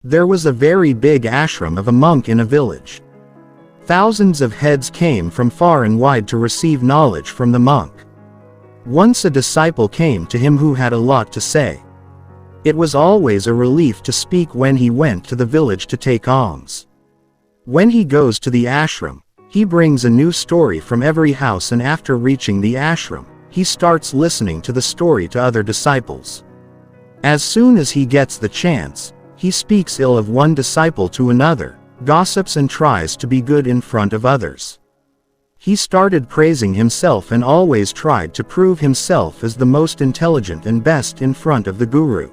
There was a very big ashram of a monk in a village. Thousands of heads came from far and wide to receive knowledge from the monk. Once a disciple came to him who had a lot to say. It was always a relief to speak when he went to the village to take alms. When he goes to the ashram, he brings a new story from every house, and after reaching the ashram, he starts listening to the story to other disciples. As soon as he gets the chance, he speaks ill of one disciple to another, gossips and tries to be good in front of others. He started praising himself and always tried to prove himself as the most intelligent and best in front of the guru.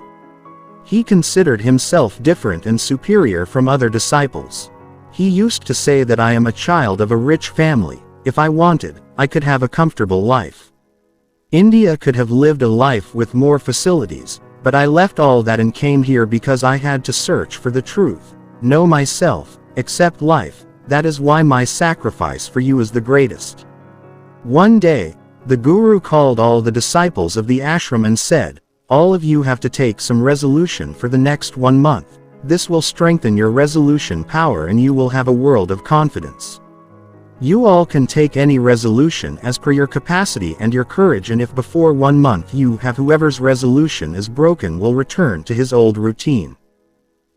He considered himself different and superior from other disciples. He used to say that I am a child of a rich family. If I wanted, I could have a comfortable life. India could have lived a life with more facilities, but I left all that and came here because I had to search for the truth, know myself, accept life. That is why my sacrifice for you is the greatest. One day, the guru called all the disciples of the ashram and said, all of you have to take some resolution for the next 1 month. This will strengthen your resolution power and you will have a world of confidence. You all can take any resolution as per your capacity and your courage, and if before 1 month you have, whoever's resolution is broken will return to his old routine.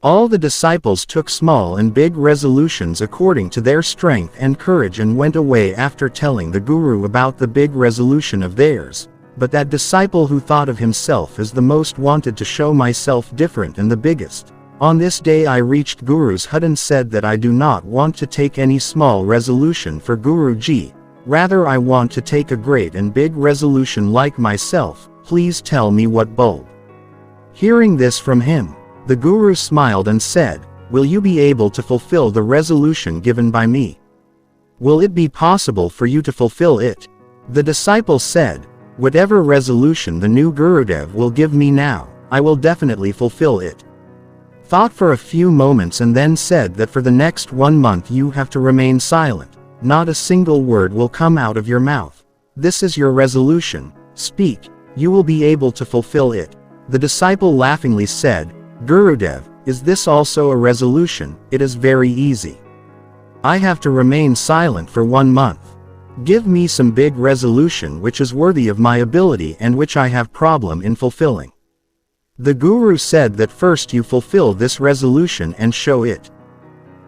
All the disciples took small and big resolutions according to their strength and courage and went away after telling the guru about the big resolution of theirs. But that disciple who thought of himself as the most wanted to show myself different and the biggest. On this day I reached Guru's hut and said that I do not want to take any small resolution for Guruji. Rather I want to take a great and big resolution like myself. Please tell me what bulb. Hearing this from him, the Guru smiled and said, will you be able to fulfill the resolution given by me? Will it be possible for you to fulfill it? The disciple said, whatever resolution the new Gurudev will give me now, I will definitely fulfill it. Thought for a few moments and then said that for the next 1 month you have to remain silent. Not a single word will come out of your mouth. This is your resolution. Speak. You will be able to fulfill it. The disciple laughingly said, Gurudev, is this also a resolution? It is very easy. I have to remain silent for 1 month. Give me some big resolution which is worthy of my ability and which I have problem in fulfilling. The Guru said that first you fulfill this resolution and show it.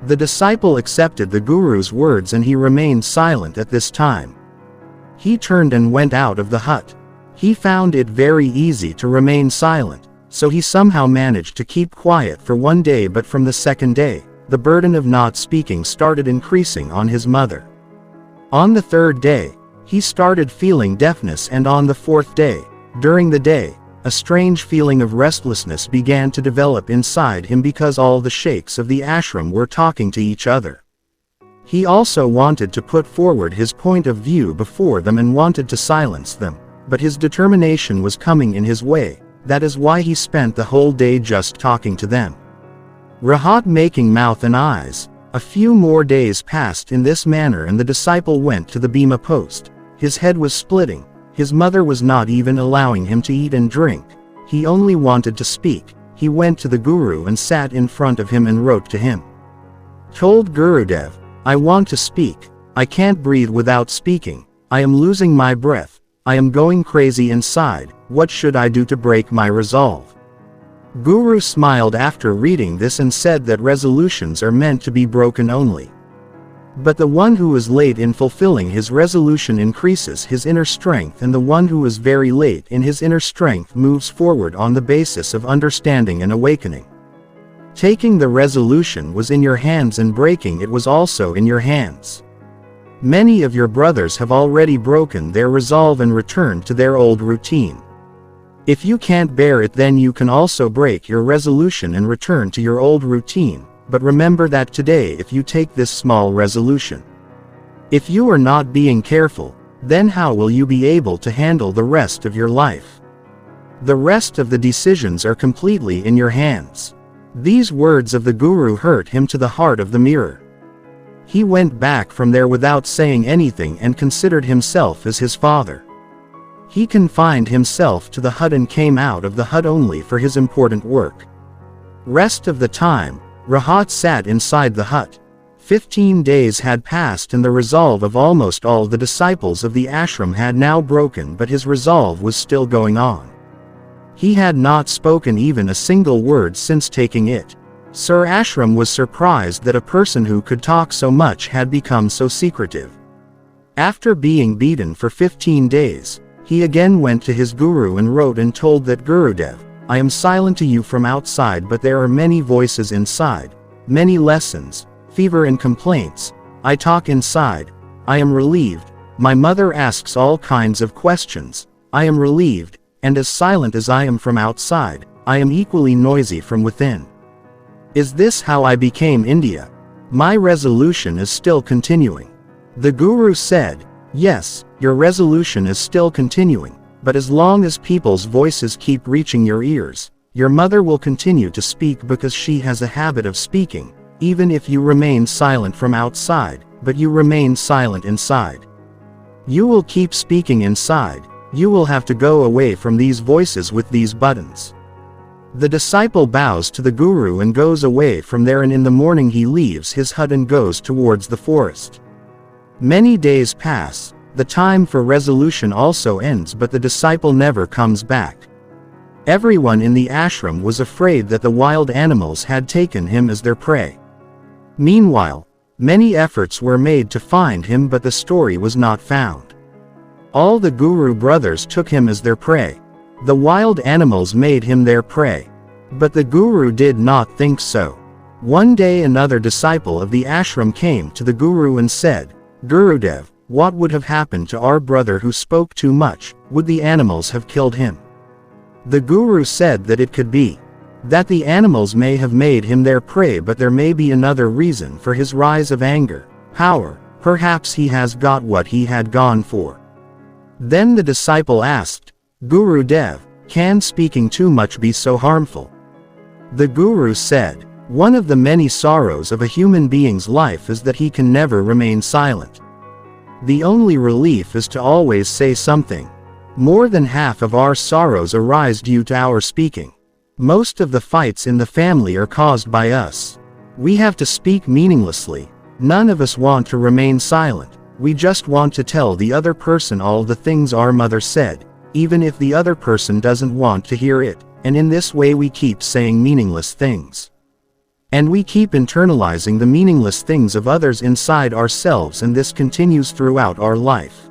The disciple accepted the Guru's words and he remained silent at this time. He turned and went out of the hut. He found it very easy to remain silent, so he somehow managed to keep quiet for 1 day, but from the second day, the burden of not speaking started increasing on his mother. On the third day, he started feeling deafness, and on the fourth day, during the day, a strange feeling of restlessness began to develop inside him because all the sheikhs of the ashram were talking to each other. He also wanted to put forward his point of view before them and wanted to silence them, but his determination was coming in his way. That is why he spent the whole day just talking to them. Rahat making mouth and eyes. A few more days passed in this manner and the disciple went to the Bhima post. His head was splitting. His mother was not even allowing him to eat and drink. He only wanted to speak. He went to the Guru and sat in front of him and wrote to him. Told Gurudev, I want to speak. I can't breathe without speaking. I am losing my breath. I am going crazy inside. What should I do to break my resolve? Guru smiled after reading this and said that resolutions are meant to be broken only. But the one who is late in fulfilling his resolution increases his inner strength, and the one who is very late in his inner strength moves forward on the basis of understanding and awakening. Taking the resolution was in your hands and breaking it was also in your hands. Many of your brothers have already broken their resolve and returned to their old routine. If you can't bear it, then you can also break your resolution and return to your old routine. But remember that today if you take this small resolution, if you are not being careful, then how will you be able to handle the rest of your life? The rest of the decisions are completely in your hands. These words of the Guru hurt him to the heart of the mirror. He went back from there without saying anything and considered himself as his father. He confined himself to the hut and came out of the hut only for his important work. Rest of the time, Rahat sat inside the hut. 15 days had passed and the resolve of almost all the disciples of the ashram had now broken, but his resolve was still going on. He had not spoken even a single word since taking it. Sir Ashram was surprised that a person who could talk so much had become so secretive. After being beaten for 15 days, he again went to his guru and wrote and told that Gurudev, I am silent to you from outside, but there are many voices inside, many lessons, fever and complaints. I talk inside. I am relieved. My mother asks all kinds of questions. I am relieved, and as silent as I am from outside, I am equally noisy from within. Is this how I became India? My resolution is still continuing. The Guru said, yes, your resolution is still continuing, but as long as people's voices keep reaching your ears, your mother will continue to speak because she has a habit of speaking, even if you remain silent from outside, but you remain silent inside. You will keep speaking inside. You will have to go away from these voices with these buttons. The disciple bows to the Guru and goes away from there, and in the morning he leaves his hut and goes towards the forest. Many days pass, the time for resolution also ends, but the disciple never comes back. Everyone in the ashram was afraid that the wild animals had taken him as their prey. Meanwhile, many efforts were made to find him, but the story was not found. All the Guru brothers took him as their prey. The wild animals made him their prey. But the Guru did not think so. One day another disciple of the ashram came to the Guru and said, Gurudev, what would have happened to our brother who spoke too much? Would the animals have killed him? The Guru said that it could be that the animals may have made him their prey, but there may be another reason for his rise of anger, power. Perhaps he has got what he had gone for. Then the disciple asked, Gurudev, can speaking too much be so harmful? The Guru said, one of the many sorrows of a human being's life is that he can never remain silent. The only relief is to always say something. More than half of our sorrows arise due to our speaking. Most of the fights in the family are caused by us. We have to speak meaninglessly. None of us want to remain silent. We just want to tell the other person all the things our mother said, even if the other person doesn't want to hear it, and in this way we keep saying meaningless things. And we keep internalizing the meaningless things of others inside ourselves, and this continues throughout our life.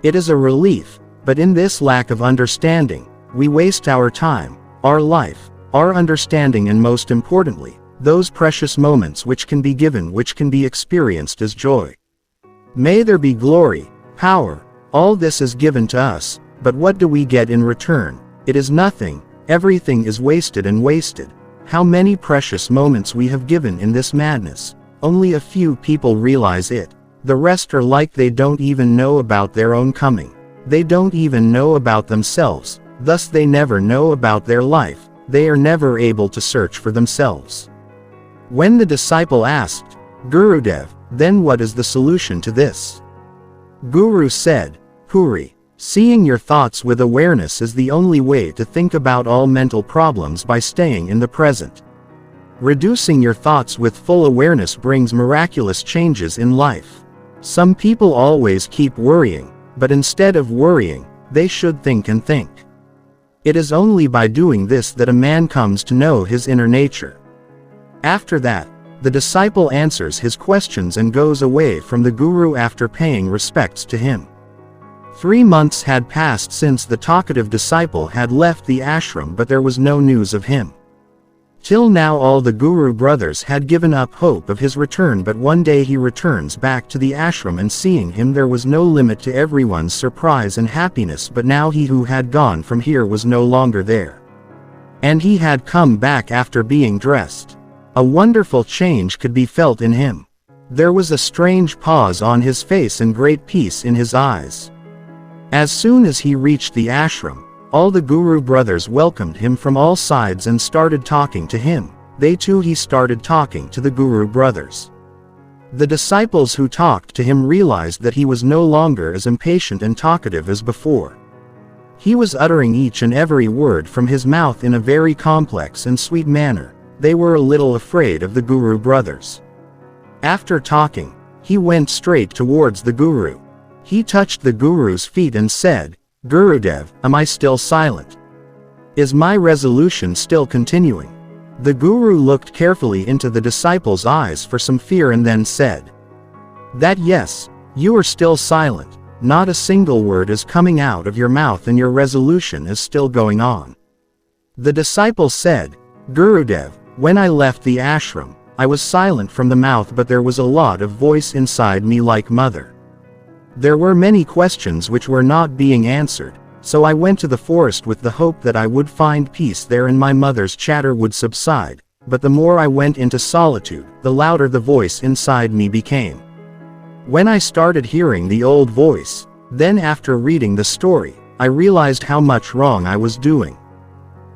It is a relief, but in this lack of understanding, we waste our time, our life, our understanding, and most importantly, those precious moments which can be given, which can be experienced as joy. May there be glory, power, all this is given to us, but what do we get in return? It is nothing. Everything is wasted and wasted. How many precious moments we have given in this madness. Only a few people realize it. The rest are like they don't even know about their own coming. They don't even know about themselves, thus they never know about their life. They are never able to search for themselves. When the disciple asked, Gurudev, then what is the solution to this? Guru said, Puri, seeing your thoughts with awareness is the only way to think about all mental problems by staying in the present. Reducing your thoughts with full awareness brings miraculous changes in life. Some people always keep worrying, but instead of worrying, they should think and think. It is only by doing this that a man comes to know his inner nature. After that, the disciple answers his questions and goes away from the Guru after paying respects to him. 3 months had passed since the talkative disciple had left the ashram, but there was no news of him. Till now all the Guru brothers had given up hope of his return, but one day he returns back to the ashram, and seeing him there was no limit to everyone's surprise and happiness, but now he who had gone from here was no longer there. And he had come back after being dressed. A wonderful change could be felt in him. There was a strange pause on his face and great peace in his eyes. As soon as he reached the ashram, all the Guru brothers welcomed him from all sides and started talking to him. They too he started talking to the Guru brothers. The disciples who talked to him realized that he was no longer as impatient and talkative as before. He was uttering each and every word from his mouth in a very complex and sweet manner. they were a little afraid of the Guru brothers. After talking, he went straight towards the Guru. He touched the Guru's feet and said, "Gurudev, am I still silent? Is my resolution still continuing?" The Guru looked carefully into the disciple's eyes for some fear and then said, "That yes, you are still silent, not a single word is coming out of your mouth and your resolution is still going on." The disciple said, "Gurudev, when I left the ashram, I was silent from the mouth but there was a lot of voice inside me like mother. There were many questions which were not being answered, so I went to the forest with the hope that I would find peace there and my mother's chatter would subside, but the more I went into solitude, the louder the voice inside me became. When I started hearing the old voice, then after reading the story, I realized how much wrong I was doing.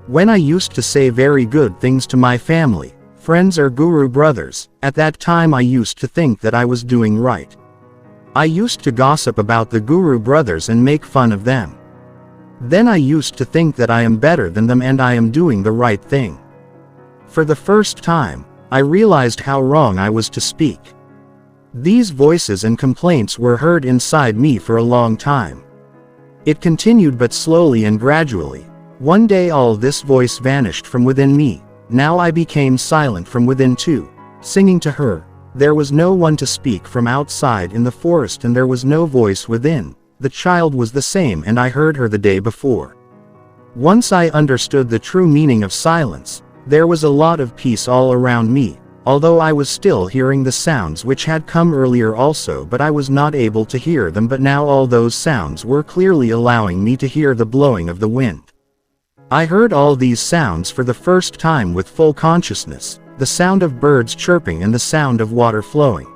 When I used to say very good things to my family, friends or Guru brothers, at that time I used to think that I was doing right. I used to gossip about the Guru brothers and make fun of them. Then I used to think that I am better than them and I am doing the right thing. For the first time, I realized how wrong I was to speak. These voices and complaints were heard inside me for a long time. It continued but slowly and gradually. One day all this voice vanished from within me. Now I became silent from within too, singing to her. There was no one to speak from outside in the forest and there was no voice within. The child was the same and I heard her the day before. Once I understood the true meaning of silence, there was a lot of peace all around me, although I was still hearing the sounds which had come earlier also but I was not able to hear them, but now all those sounds were clearly allowing me to hear the blowing of the wind. I heard all these sounds for the first time with full consciousness, the sound of birds chirping and the sound of water flowing.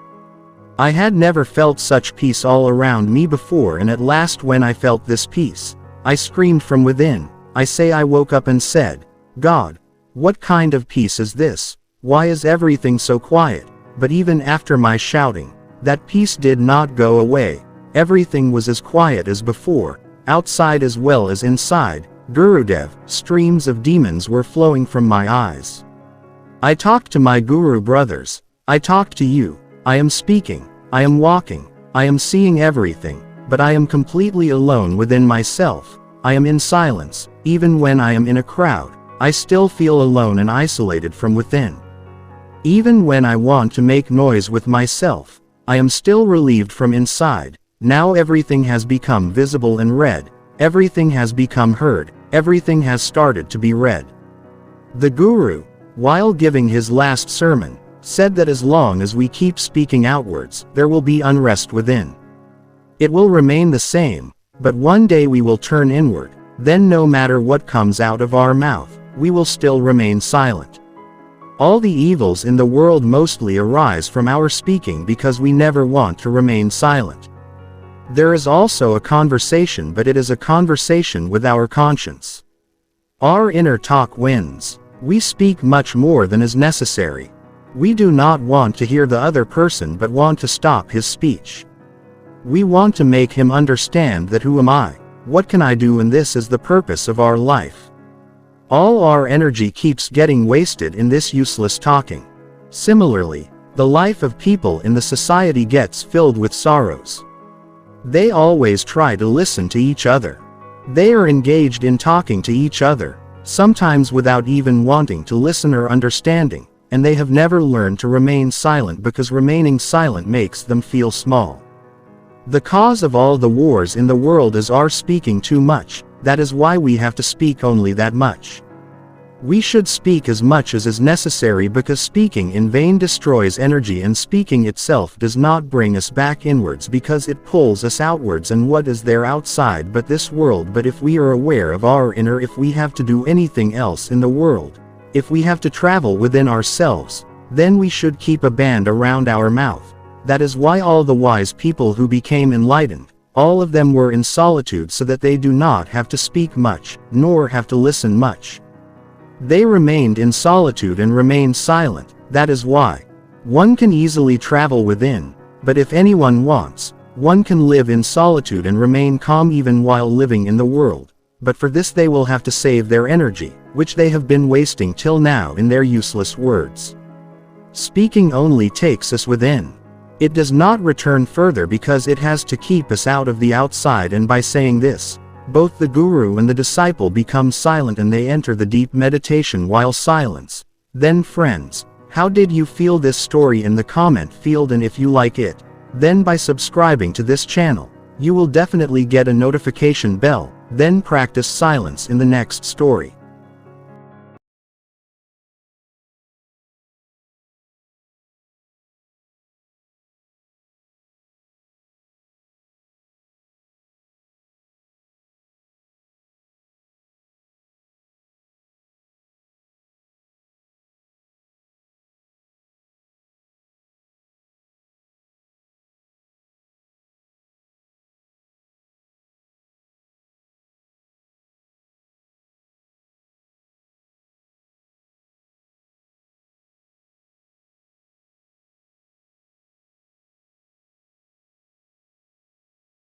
I had never felt such peace all around me before, and at last when I felt this peace, I screamed from within. I woke up and said, "God, what kind of peace is this? Why is everything so quiet?" But even after my shouting, that peace did not go away. Everything was as quiet as before, outside as well as inside. Gurudev, streams of demons were flowing from my eyes. I talked to my Guru brothers. I talked to you. I am speaking. I am walking. I am seeing everything, but I am completely alone within myself. I am in silence. Even when I am in a crowd, I still feel alone and isolated from within. Even when I want to make noise with myself, I am still relieved from inside. Now everything has become visible and read. Everything has become heard. Everything has started to be read. The Guru, while giving his last sermon, said that as long as we keep speaking outwards, there will be unrest within. It will remain the same, but one day we will turn inward, then no matter what comes out of our mouth, we will still remain silent. All the evils in the world mostly arise from our speaking because we never want to remain silent. There is also a conversation, but it is a conversation with our conscience. Our inner talk wins. We speak much more than is necessary. We do not want to hear the other person but want to stop his speech. We want to make him understand that who am I? What can I do? And this is the purpose of our life. All our energy keeps getting wasted in this useless talking. Similarly, the life of people in the society gets filled with sorrows. They always try to listen to each other. They are engaged in talking to each other, sometimes without even wanting to listen or understanding, and they have never learned to remain silent because remaining silent makes them feel small. The cause of all the wars in the world is our speaking too much. That is why we have to speak only that much. We should speak as much as is necessary because speaking in vain destroys energy, and speaking itself does not bring us back inwards because it pulls us outwards. And what is there outside but this world? But if we are aware of our inner, if we have to do anything else in the world, if we have to travel within ourselves, then we should keep a band around our mouth. That is why all the wise people who became enlightened, all of them were in solitude so that they do not have to speak much, nor have to listen much. They remained in solitude and remained silent. That is why one can easily travel within, but if anyone wants, one can live in solitude and remain calm even while living in the world. but for this they will have to save their energy, which they have been wasting till now in their useless words. Speaking only takes us within. It does not return further because it has to keep us out of the outside, and by saying this, both the guru and the disciple become silent and they enter the deep meditation while silence. Then friends, how did you feel this story in the comment field, and if you like it, then by subscribing to this channel, you will definitely get a notification bell, then practice silence in the next story.